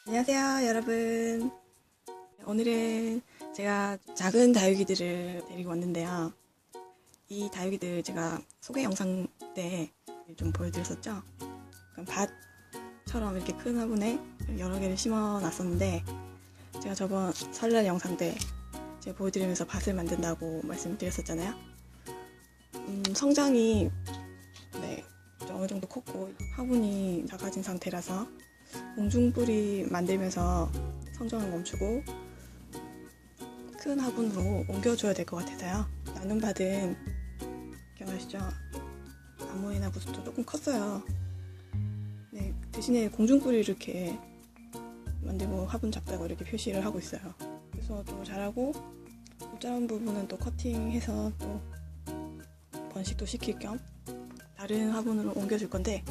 안녕하세요, 여러분. 오늘은 제가 작은 다육이들을 데리고 왔는데요. 이 다육이들 제가 소개 영상 때 좀 보여드렸었죠? 밭처럼 이렇게 큰 화분에 여러 개를 심어 놨었는데, 제가 저번 설날 영상 때 제가 보여드리면서 밭을 만든다고 말씀드렸었잖아요. 성장이 네, 좀 어느 정도 컸고, 화분이 작아진 상태라서 공중뿌리 만들면서 성장을 멈추고 큰 화분으로 옮겨줘야 될 것 같아서요. 나눔받은 기억나시죠? 아모니나 부스도 조금 컸어요. 네, 대신에 공중뿌리 이렇게 만들고 화분 작다고 이렇게 표시를 하고 있어요. 그래서 또 잘하고 못 자란 부분은 또 커팅해서 또 번식도 시킬 겸 다른 화분으로 옮겨줄 건데,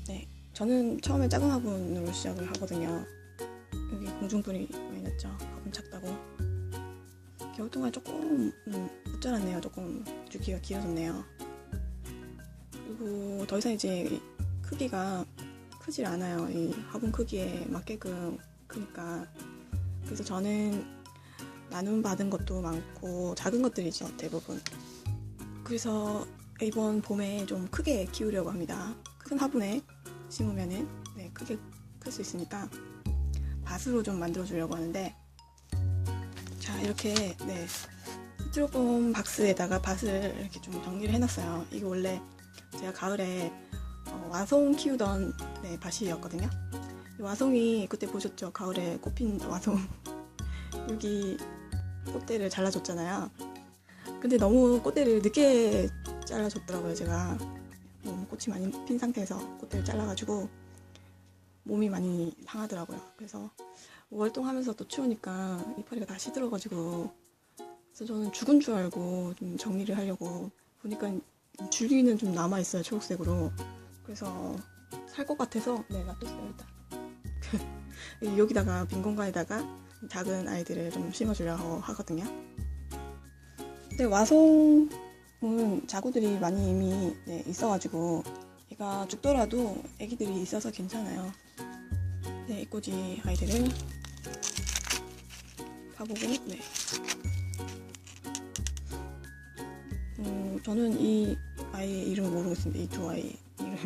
네, 저는 처음에 작은 화분으로 시작을 하거든요. 여기 공중뿌리 많이 났죠? 화분 작다고. 겨울 동안 조금 못 자랐네요. 조금 주기가 길어졌네요. 그리고 더 이상 이제 크기가 크질 않아요. 이 화분 크기에 맞게끔 크니까. 그래서 저는 나눔 받은 것도 많고 작은 것들이죠, 대부분. 그래서 이번 봄에 좀 크게 키우려고 합니다. 큰 화분에 심으면은 네, 크게 클 수 있으니까 밭으로 좀 만들어 주려고 하는데, 자, 이렇게 네, 스티로폼 박스에다가 밭을 이렇게 좀 정리를 해놨어요. 이게 원래 제가 가을에 와송 키우던 네, 밭이었거든요. 이 와송이 그때 보셨죠? 가을에 꽃핀 와송. 여기 꽃대를 잘라줬잖아요. 근데 너무 꽃대를 늦게 잘라줬더라고요. 제가 너무 꽃이 많이 핀 상태에서 꽃대를 잘라가지고 몸이 많이 상하더라고요. 그래서 월동하면서 또 추우니까 이파리가 다 시들어가지고, 그래서 저는 죽은 줄 알고 좀 정리를 하려고 보니까 줄기는 좀 남아있어요, 초록색으로. 그래서 살 것 같아서 네, 놔뒀어요. 일단 여기다가 빈 공간에다가 작은 아이들을 좀 심어주려고 하거든요. 근데 와송은 자구들이 많이 이미 네, 있어가지고 얘가 죽더라도 애기들이 있어서 괜찮아요. 네, 이꼬지 아이들을 파보고, 네. 저는 이 아이의 이름을 모르겠습니다. 이 두 아이 이름.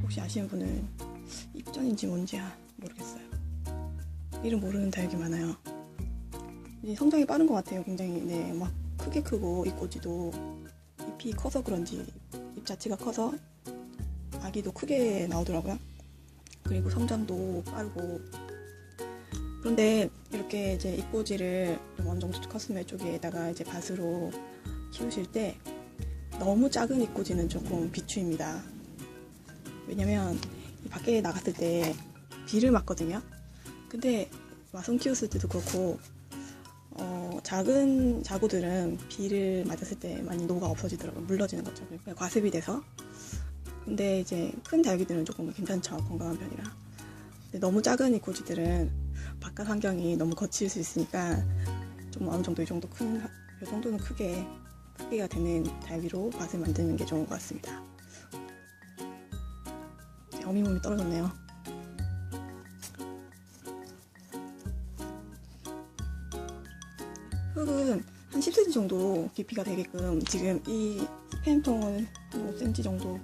혹시 아시는 분은 입전인지 뭔지 모르겠어요. 이름 모르는 다육이 많아요. 이제 성장이 빠른 것 같아요. 굉장히 네, 막 크게 크고 이 꼬지도 잎이 커서 그런지 잎 자체가 커서 아기도 크게 나오더라고요. 그리고 성장도 빠르고. 그런데 이렇게 이제 잎꽂이를 어느 정도 컸으면 이쪽에다가 이제 밭으로 키우실 때 너무 작은 잎꽂이는 조금 비추입니다. 왜냐면 밖에 나갔을 때 비를 맞거든요. 근데 와송 키웠을 때도 그렇고 작은 자구들은 비를 맞았을 때 많이 녹아 없어지더라고요. 물러지는 거죠. 그러니까 과습이 돼서. 근데 이제 큰 다육이들은 조금 괜찮죠. 건강한 편이라. 근데 너무 작은 잎꽂이들은 바깥 환경이 너무 거칠 수 있으니까 좀 어느 정도 이 정도는 크기가 되는 다육이로 밭을 만드는 게 좋은 것 같습니다. 어미몸이 떨어졌네요. 흙은 한 10cm 정도 깊이가 되게끔, 지금 이 스팸통을 한 5cm 정도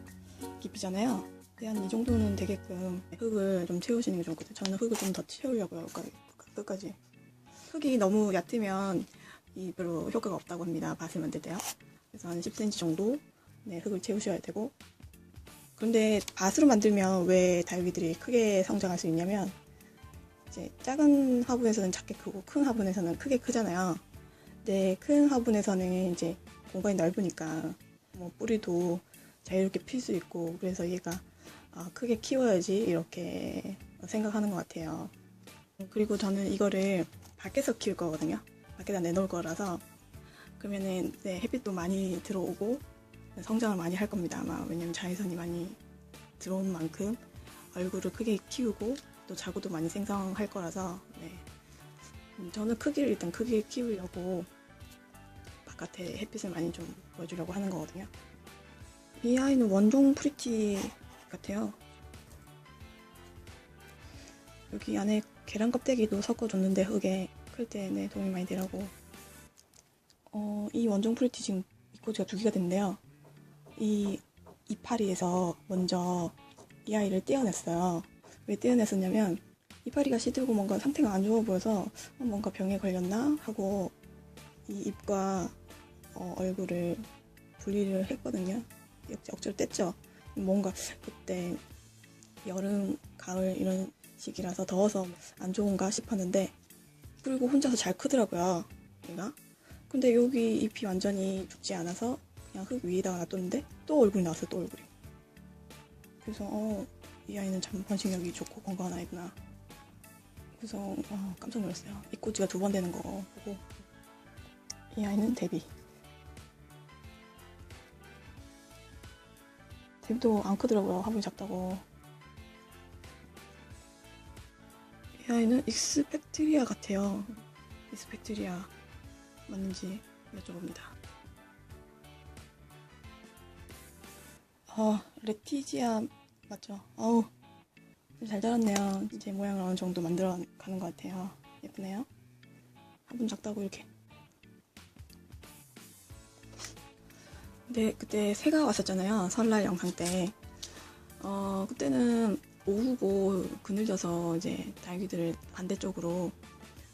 깊이잖아요. 근데 한 이 정도는 되게끔 흙을 좀 채우시는 게 좋을 것 같아요. 저는 흙을 좀 더 채우려고요. 끝까지. 흙이 너무 얕으면 별로 효과가 없다고 합니다. 밭을 만들 때요. 그래서 한 10cm 정도 네, 흙을 채우셔야 되고. 그런데 밭으로 만들면 왜 다육이들이 크게 성장할 수 있냐면, 이제 작은 화분에서는 작게 크고 큰 화분에서는 크게 크잖아요. 근데 큰 화분에서는 이제 공간이 넓으니까 뭐 뿌리도 자유롭게 필 수 있고, 그래서 얘가 크게 키워야지 이렇게 생각하는 것 같아요. 그리고 저는 이거를 밖에서 키울 거거든요. 밖에다 내놓을 거라서. 그러면은 네, 햇빛도 많이 들어오고 성장을 많이 할 겁니다, 아마. 왜냐면 자외선이 많이 들어온 만큼 얼굴을 크게 키우고 또 자구도 많이 생성할 거라서 네. 저는 일단 크게 키우려고 바깥에 햇빛을 많이 좀 보여주려고 하는 거거든요. 이 아이는 원종 프리티 같아요. 여기 안에 계란 껍데기도 섞어줬는데 흙에 클 때 네, 도움이 많이 되라고. 이 원종 프리티 지금 입꼬지가 2개가 됐는데요. 이 이파리에서 먼저 이 아이를 떼어냈어요. 왜 떼어냈었냐면 이파리가 시들고 뭔가 상태가 안 좋아 보여서 뭔가 병에 걸렸나 하고 이 입과 얼굴을 분리를 했거든요. 억지로 뗐죠. 뭔가 그때 여름, 가을 이런 시기라서 더워서 안 좋은가 싶었는데 그리고 혼자서 잘 크더라고요. 얘가. 근데 여기 잎이 완전히 죽지 않아서 그냥 흙 위에다가 놔뒀는데 또 얼굴이 나왔어요. 또 얼굴이. 그래서 이 아이는 참 번식력이 좋고 건강한 아이구나. 그래서 깜짝 놀랐어요. 입꼬지가 2번 되는 거 보고. 이 아이는 데뷔. 데뷔도 안 크더라고요. 화분이 작다고. 이 아이는 익스펙트리아 같아요. 익스펙트리아 맞는지 여쭤봅니다. 레티지아 맞죠? 잘 자랐네요. 이제 모양을 어느 정도 만들어 가는 것 같아요. 예쁘네요. 화분 작다고 이렇게. 근데 그때 새가 왔었잖아요. 설날 영상 때. 그때는 오후고 그늘져서 이제 다육이들을 반대쪽으로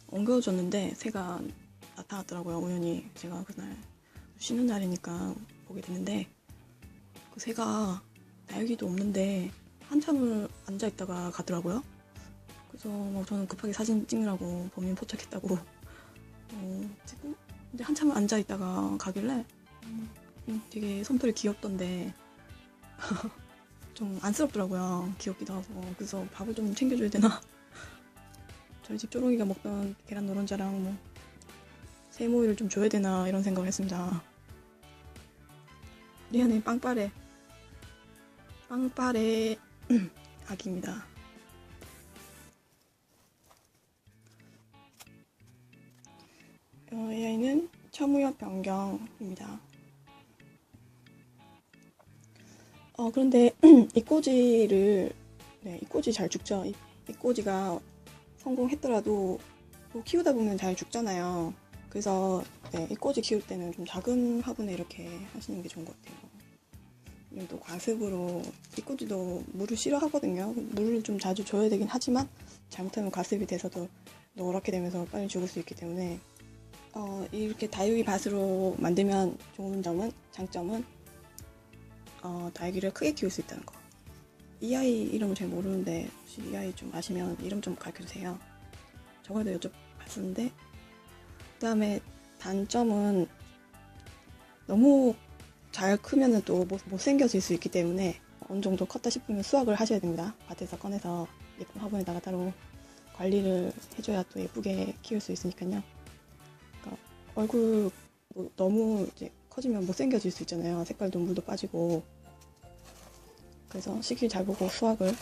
옮겨줬는데 새가 나타났더라고요. 우연히 제가 그날 쉬는 날이니까 보게 됐는데 그 새가 다육이도 없는데 한참을 앉아있다가 가더라고요. 그래서 저는 급하게 사진 찍느라고 범인 포착했다고 찍고 근데 한참을 앉아있다가 가길래 되게 솜털이 귀엽던데 좀 안쓰럽더라고요. 귀엽기도 하고. 그래서 밥을 좀 챙겨줘야 되나? 저희 집 쪼롱이가 먹던 계란 노른자랑 새모이를 좀 줘야 되나 이런 생각을 했습니다. 리안의 빵빠레 아기입니다. 이 아이는 처무엽 변경입니다. 그런데 이 꼬지 잘 죽죠. 이 꼬지가 성공했더라도 키우다 보면 잘 죽잖아요. 그래서 이 꼬지 키울 때는 좀 작은 화분에 이렇게 하시는 게 좋은 것 같아요. 또 과습으로 이 꼬지도 물을 싫어하거든요. 물을 좀 자주 줘야 되긴 하지만 잘못하면 과습이 돼서도 노랗게 되면서 빨리 죽을 수 있기 때문에 이렇게 다육이 밭으로 만들면 좋은 장점은 다육이를 크게 키울 수 있다는 거. 이 아이 이름을 잘 모르는데 혹시 이 아이 좀 아시면 이름 좀 가르쳐주세요. 저번에도 여쭤봤었는데 그 다음에 단점은 너무 잘 크면은 또 못생겨질 수 있기 때문에 어느 정도 컸다 싶으면 수확을 하셔야 됩니다. 밭에서 꺼내서 예쁜 화분에다가 따로 관리를 해줘야 또 예쁘게 키울 수 있으니까요. 그러니까 얼굴 너무 이제 커지면 못생겨질 수 있잖아요. 색깔도 물도 빠지고. 그래서 시기 잘 보고 수확을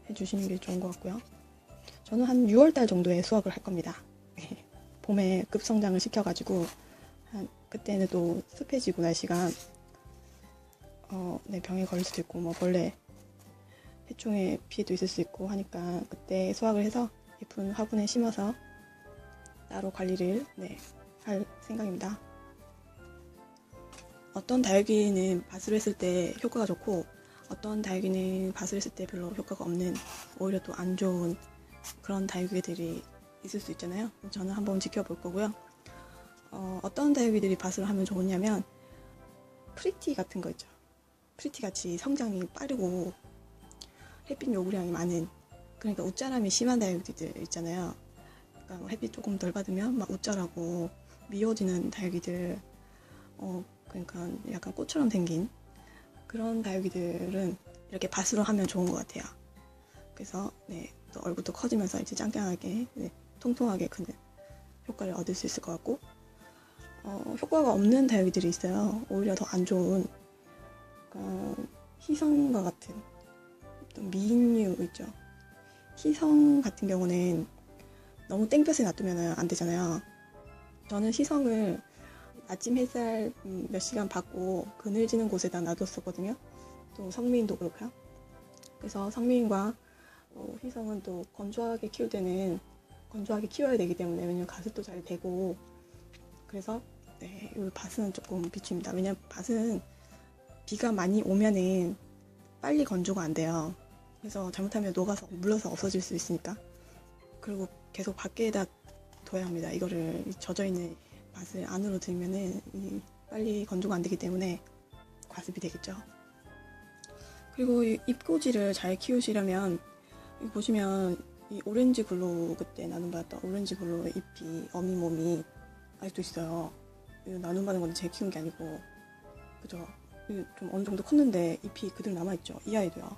해주시는 게 좋은 것 같고요. 저는 한 6월달 정도에 수확을 할 겁니다. 봄에 급성장을 시켜가지고 그때는 또 습해지고 날씨가 병에 걸릴 수도 있고 벌레 해충의 피해도 있을 수 있고 하니까 그때 수확을 해서 예쁜 화분에 심어서 따로 관리를 할 생각입니다. 어떤 다육이는 밭으로 했을 때 효과가 좋고 어떤 다육이는 밭을 했을 때 별로 효과가 없는 오히려 또 안 좋은 그런 다육이들이 있을 수 있잖아요. 저는 한번 지켜볼 거고요. 어떤 다육이들이 밭을 하면 좋으냐면 프리티 같은 거 있죠. 프리티 같이 성장이 빠르고 햇빛 요구량이 많은 그러니까 웃자람이 심한 다육이들 있잖아요. 그러니까 햇빛 조금 덜 받으면 막 웃자라고 미워지는 다육이들 그러니까 약간 꽃처럼 생긴 그런 다육이들은 이렇게 밭으로 하면 좋은 것 같아요. 그래서 또 얼굴도 커지면서 이제 짱짱하게 통통하게 크는 효과를 얻을 수 있을 것 같고 효과가 없는 다육이들이 있어요. 오히려 더 안 좋은 희성과 같은 또 미인류 있죠. 희성 같은 경우는 너무 땡볕에 놔두면 안 되잖아요. 저는 희성을 아침 햇살 몇 시간 받고 그늘지는 곳에다 놔뒀었거든요. 또 성미인도 그렇고요. 그래서 성미인과 또 희성은 또 건조하게 키울 때는 건조하게 키워야 되기 때문에 왜냐면 가습도 잘 되고 그래서 네, 이 밭은 조금 비춥니다. 왜냐면 밭은 비가 많이 오면은 빨리 건조가 안 돼요. 그래서 잘못하면 녹아서 물러서 없어질 수 있으니까. 그리고 계속 밖에다 둬야 합니다. 이거를 젖어있는 밭을 안으로 들면은 빨리 건조가 안 되기 때문에 과습이 되겠죠. 그리고 이 잎꽂이를 잘 키우시려면 여기 보시면 이 오렌지 블루 그때 나눔받았던 오렌지 블루 잎이 어미몸이 아직도 있어요. 이거 나눔받은 건데 제가 키운 게 아니고 그죠? 좀 어느 정도 컸는데 잎이 그대로 남아있죠. 이 아이도요.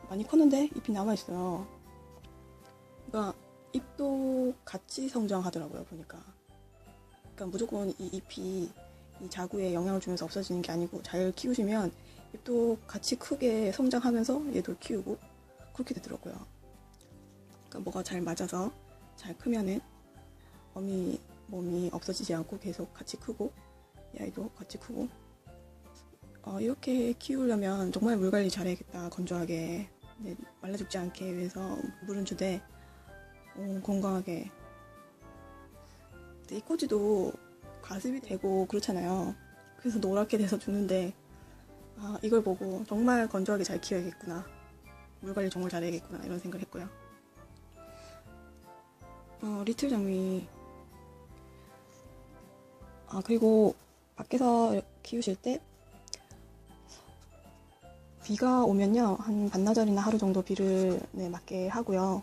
많이 컸는데 잎이 남아있어요. 그러니까 잎도 같이 성장하더라고요. 보니까. 그러니까 무조건 이 잎이 이 자구에 영향을 주면서 없어지는 게 아니고 잘 키우시면 잎도 같이 크게 성장하면서 얘도 키우고 그렇게 되더라고요. 그러니까 뭐가 잘 맞아서 잘 크면은 어미 몸이 없어지지 않고 계속 같이 크고 이 아이도 같이 크고 이렇게 키우려면 정말 물 관리 잘해야겠다. 건조하게 말라 죽지 않게 위해서 물은 주되 건강하게. 이 꼬지도 과습이 되고 그렇잖아요. 그래서 노랗게 돼서 죽는데 이걸 보고 정말 건조하게 잘 키워야겠구나. 물 관리 정말 잘해야겠구나 이런 생각을 했고요. 리틀 장미 그리고 밖에서 키우실 때 비가 오면요 한 반나절이나 하루 정도 비를 맞게 하고요.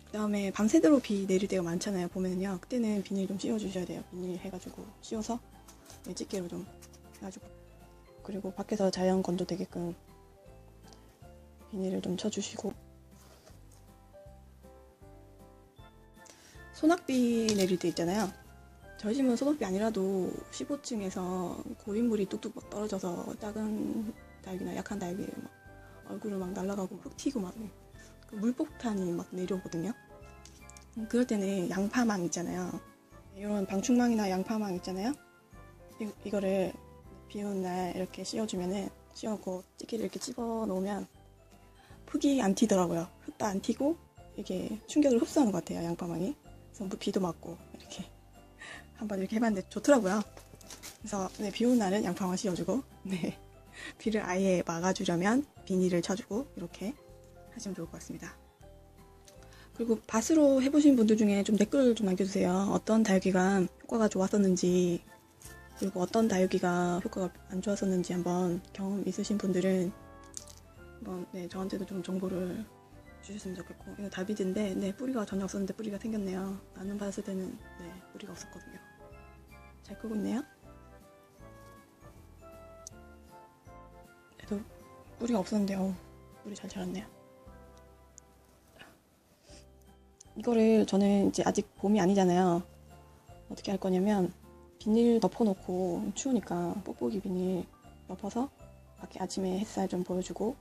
그 다음에 밤새도록 비 내릴 때가 많잖아요. 보면은요 그때는 비닐 좀 씌워 주셔야 돼요. 비닐 해가지고 씌워서 집게로 좀 해가지고 그리고 밖에서 자연 건조 되게끔 비닐을 좀 쳐주시고 소낙비 내릴 때 있잖아요. 저희 집은 소낙비 아니라도 15층에서 고인물이 뚝뚝 떨어져서 작은 다육이나 약한 다육이 얼굴을 막 날아가고 흙 튀고 막 물폭탄이 막 내려오거든요. 그럴 때는 양파망 있잖아요. 이런 방충망이나 양파망 있잖아요. 이거를 비 오는 날 이렇게 씌워주면은 씌워놓고 찌개를 이렇게 집어 놓으면 흙이 안 튀더라고요. 흙도 안 튀고 이게 충격을 흡수하는 것 같아요. 양파망이. 그래서 비도 맞고 이렇게 한번 이렇게 해봤는데 좋더라고요. 그래서 비 오는 날은 양파망 씌워주고 비를 아예 막아주려면 비닐을 쳐주고 이렇게 하시면 좋을 것 같습니다. 그리고 밭으로 해보신 분들 중에 좀 댓글 좀 남겨주세요. 어떤 다육이가 효과가 좋았었는지 그리고 어떤 다육이가 효과가 안 좋았었는지 한번 경험 있으신 분들은 한번 저한테도 좀 정보를 주셨으면 좋겠고 이거 다비드인데 뿌리가 전혀 없었는데 뿌리가 생겼네요. 나눔 받았을 때는 뿌리가 없었거든요. 잘 크고 있네요. 그래도 뿌리가 없었는데 뿌리 잘 자랐네요. 이거를 저는 이제 아직 봄이 아니잖아요. 어떻게 할 거냐면 비닐 덮어놓고 추우니까 뽁뽁이 비닐 덮어서 밖에 아침에 햇살 좀 보여주고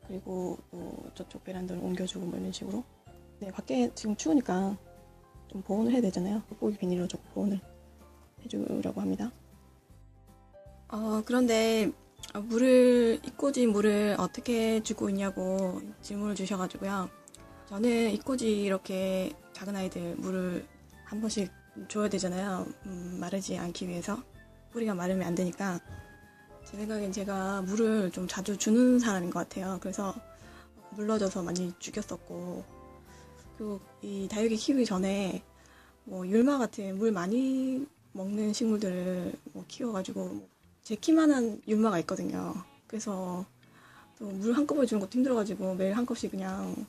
그리고 또 저쪽 베란다를 옮겨주고 뭐 이런 식으로 밖에 지금 추우니까 좀 보온을 해야 되잖아요. 뽁뽁이 비닐로 좀 보온을 해주려고 합니다. 그런데 잎꽂이 물을 어떻게 주고 있냐고 질문을 주셔가지고요. 저는 잎꽂이 이렇게 작은 아이들 물을 한 번씩 줘야 되잖아요. 마르지 않기 위해서. 뿌리가 마르면 안 되니까. 제 생각엔 제가 물을 좀 자주 주는 사람인 것 같아요. 그래서 물러줘서 많이 죽였었고 그리고 이 다육이 키우기 전에 율마 같은 물 많이 먹는 식물들을 키워가지고 제 키만한 율마가 있거든요. 그래서 또 물 한꺼번에 주는 것도 힘들어가지고 매일 한 컵씩 그냥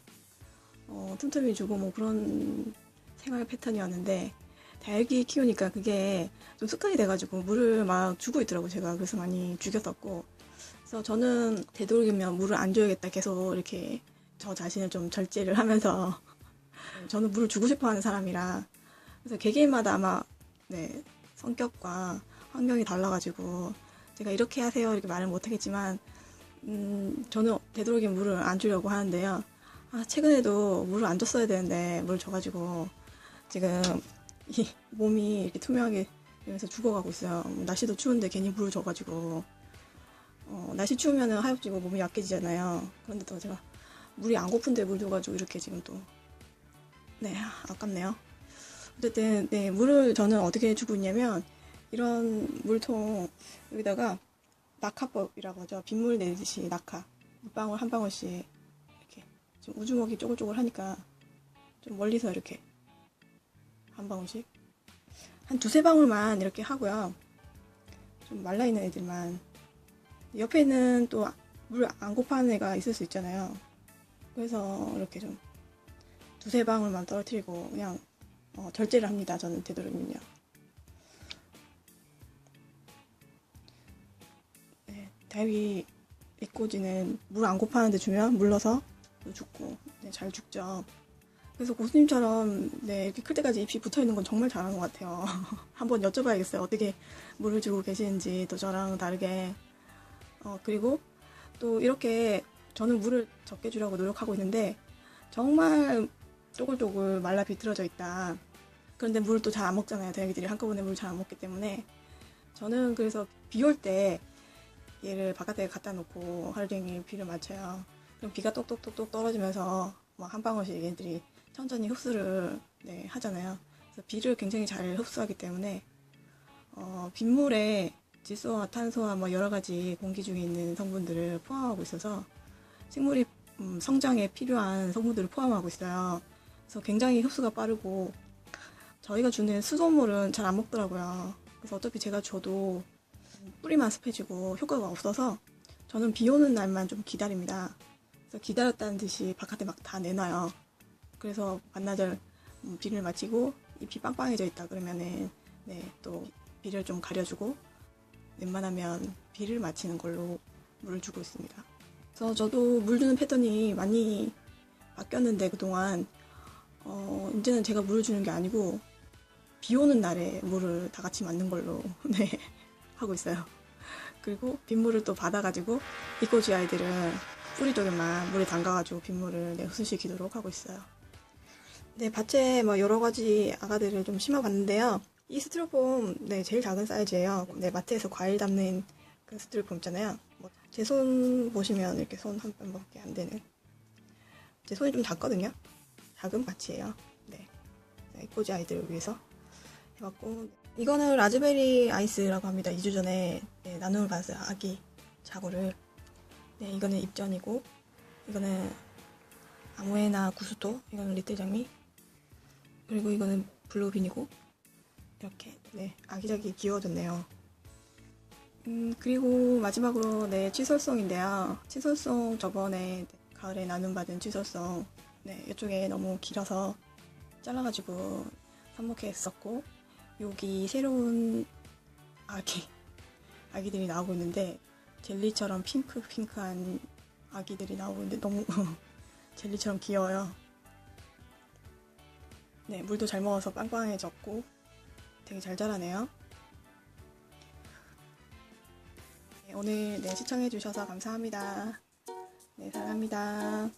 틈틈이 주고 그런 생활 패턴이었는데 다육이 키우니까 그게 좀 습관이 돼가지고 물을 막 주고 있더라고요. 제가 그래서 많이 죽였었고 그래서 저는 되도록이면 물을 안 줘야겠다 계속 이렇게 저 자신을 좀 절제를 하면서 저는 물을 주고 싶어하는 사람이라 그래서 개개인마다 아마 성격과 환경이 달라가지고 제가 이렇게 하세요 이렇게 말을 못하겠지만 저는 되도록이면 물을 안 주려고 하는데요. 최근에도 물을 안 줬어야 되는데 물을 줘가지고 지금 이 몸이 이렇게 투명하게 되면서 죽어가고 있어요. 날씨도 추운데 괜히 물을 줘가지고 날씨 추우면은 하얗지고 몸이 약해지잖아요. 그런데도 제가 물이 안 고픈데 물 줘가지고 이렇게 지금 또, 네, 아깝네요. 어쨌든, 네, 물을 저는 어떻게 주고 있냐면, 이런 물통 여기다가 낙하법이라고 하죠. 빗물 내듯이 낙하. 물방울 한 방울씩 이렇게. 좀 우주먹이 쪼글쪼글 하니까 좀 멀리서 이렇게 한 방울씩. 한 두세 방울만 이렇게 하고요. 좀 말라있는 애들만. 옆에는 또 물 안 고파하는 애가 있을 수 있잖아요. 그래서 이렇게 좀 두세 방울만 떨어뜨리고 그냥 절제를 합니다. 저는 되도록이면요. 네, 다육이 이꼬지는 물 안 고파하는데 주면 물러서 죽고 네, 잘 죽죠. 그래서 고수님처럼 네, 이렇게 클 때까지 잎이 붙어 있는 건 정말 잘하는 것 같아요. 한번 여쭤봐야겠어요. 어떻게 물을 주고 계시는지 또 저랑 다르게. 그리고 또 이렇게 저는 물을 적게 주려고 노력하고 있는데 정말 쪼글쪼글 말라 비틀어져 있다. 그런데 물을 또 잘 안 먹잖아요. 다육이들이 한꺼번에 물을 잘 안 먹기 때문에. 저는 그래서 비 올 때 얘를 바깥에 갖다 놓고 하루 종일 비를 맞춰요. 그럼 비가 똑똑똑똑 떨어지면서 막 한 방울씩 얘들이 천천히 흡수를 네, 하잖아요. 그래서 비를 굉장히 잘 흡수하기 때문에 빗물에 질소와 탄소와 뭐 여러 가지 공기 중에 있는 성분들을 포함하고 있어서 식물이 성장에 필요한 성분들을 포함하고 있어요. 그래서 굉장히 흡수가 빠르고 저희가 주는 수돗물은 잘 안 먹더라고요. 그래서 어차피 제가 줘도 뿌리만 습해지고 효과가 없어서 저는 비 오는 날만 좀 기다립니다. 그래서 기다렸다는 듯이 바깥에 막 다 내놔요. 그래서 반나절 비를 마치고 잎이 빵빵해져 있다 그러면은 네, 또 비를 좀 가려주고 웬만하면 비를 마치는 걸로 물을 주고 있습니다. 그래서 저도 물 주는 패턴이 많이 바뀌었는데 그동안 이제는 제가 물을 주는 게 아니고 비 오는 날에 물을 다 같이 맞는 걸로 네, 하고 있어요. 그리고 빗물을 또 받아가지고 이꼬지 아이들은 뿌리 쪽에만 물에 담가가지고 빗물을 네, 흡수시키도록 하고 있어요. 네, 밭에 뭐 여러 가지 아가들을 좀 심어봤는데요. 이 스티로폼, 네, 제일 작은 사이즈예요. 네, 마트에서 과일 담는 그 스티로폼 있잖아요. 제 손 보시면 이렇게 손 한 뼘밖에 안 되는. 제 손이 좀 작거든요. 작은 밭이에요. 네, 이꼬지 아이들을 위해서 해봤고, 이거는 라즈베리 아이스라고 합니다. 2주 전에 네, 나눔을 받았어요. 아기 자구를. 네, 이거는 입전이고, 이거는 아모에나 구스토, 이거는 리틀 장미, 그리고 이거는 블루빈이고, 이렇게 네, 아기자기 귀여워졌네요. 그리고 마지막으로 네, 치솔송인데요. 치솔송 저번에 가을에 나눔받은 치솔송 네, 이쪽에 너무 길어서 잘라가지고 삽목했었고, 여기 새로운 아기들이 나오고 있는데 젤리처럼 핑크한 아기들이 나오고 있는데 너무 젤리처럼 귀여워요. 네, 물도 잘 먹어서 빵빵해졌고 되게 잘 자라네요. 네, 오늘 네, 시청해주셔서 감사합니다. 네, 사랑합니다.